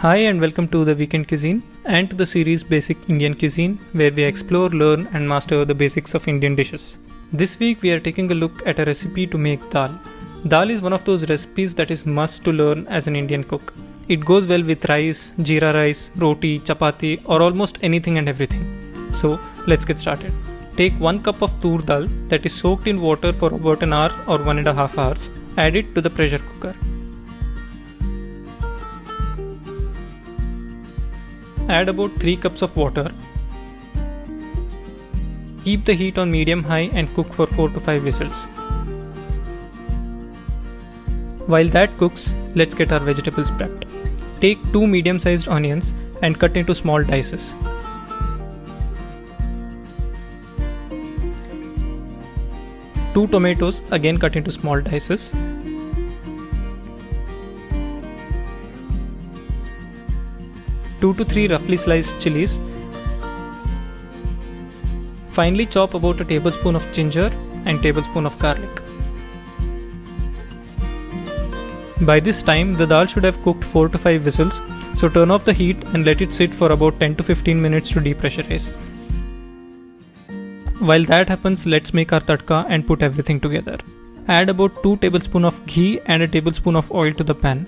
Hi and welcome to the Weekend Cuisine and to the series Basic Indian Cuisine, where we explore, learn and master the basics of Indian dishes. This week we are taking a look at a recipe to make dal. Dal is one of those recipes that is must to learn as an Indian cook. It goes well with rice, jeera rice, roti, chapati or almost anything and everything. So let's get started. Take 1 cup of tur dal that is soaked in water for about an hour or 1.5 hours. Add it to the pressure cooker. Add about 3 cups of water. Keep the heat on medium-high and cook for 4 to 5 whistles. While that cooks, let's get our vegetables prepped. Take 2 medium-sized onions and cut into small dices. Two tomatoes again cut into small dices. 2 to 3 roughly sliced chilies. Finely chop about a tablespoon of ginger and tablespoon of garlic. By this time the dal should have cooked 4 to 5 whistles, so turn off the heat and let it sit for about 10 to 15 minutes to depressurize. While that happens, let's make our tadka and put everything together. Add about 2 tablespoons of ghee and a tablespoon of oil to the pan.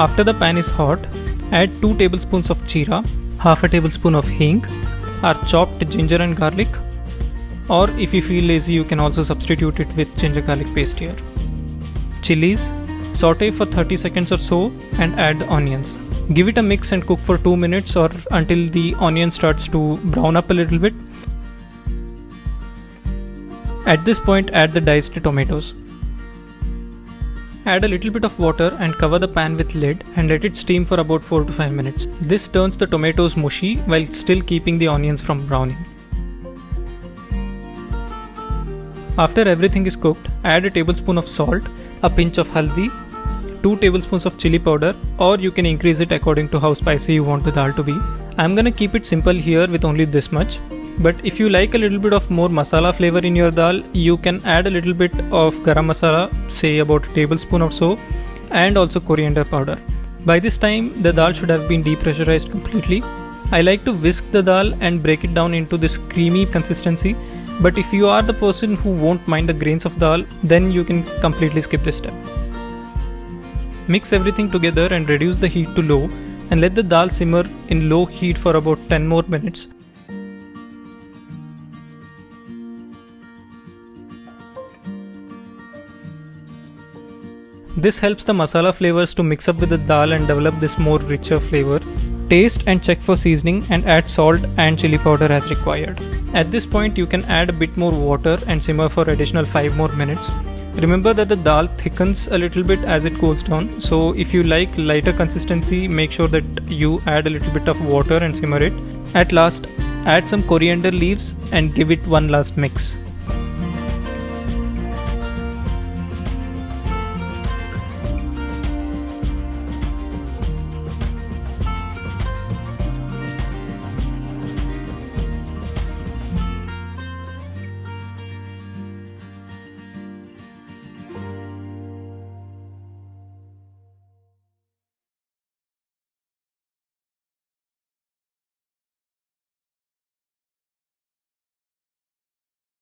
After the pan is hot, add 2 tablespoons of jeera, half a tablespoon of hing, our chopped ginger and garlic, or if you feel lazy you can also substitute it with ginger garlic paste here. Chilies, saute for 30 seconds or so and add the onions. Give it a mix and cook for 2 minutes or until the onion starts to brown up a little bit. At this point add the diced tomatoes. Add a little bit of water and cover the pan with lid and let it steam for about 4 to 5 minutes. This turns the tomatoes mushy while still keeping the onions from browning. After everything is cooked, add a tablespoon of salt, a pinch of haldi, 2 tablespoons of chili powder, or you can increase it according to how spicy you want the dal to be. I'm gonna keep it simple here with only this much. But if you like a little bit of more masala flavor in your dal, you can add a little bit of garam masala, say about a tablespoon or so, and also coriander powder. By this time, the dal should have been depressurized completely. I like to whisk the dal and break it down into this creamy consistency, but if you are the person who won't mind the grains of dal, then you can completely skip this step. Mix everything together and reduce the heat to low and let the dal simmer in low heat for about 10 more minutes. This helps the masala flavors to mix up with the dal and develop this more richer flavor. Taste and check for seasoning and add salt and chili powder as required. At this point you can add a bit more water and simmer for additional 5 more minutes. Remember that the dal thickens a little bit as it cools down, so if you like lighter consistency, make sure that you add a little bit of water and simmer it. At last, add some coriander leaves and give it one last mix.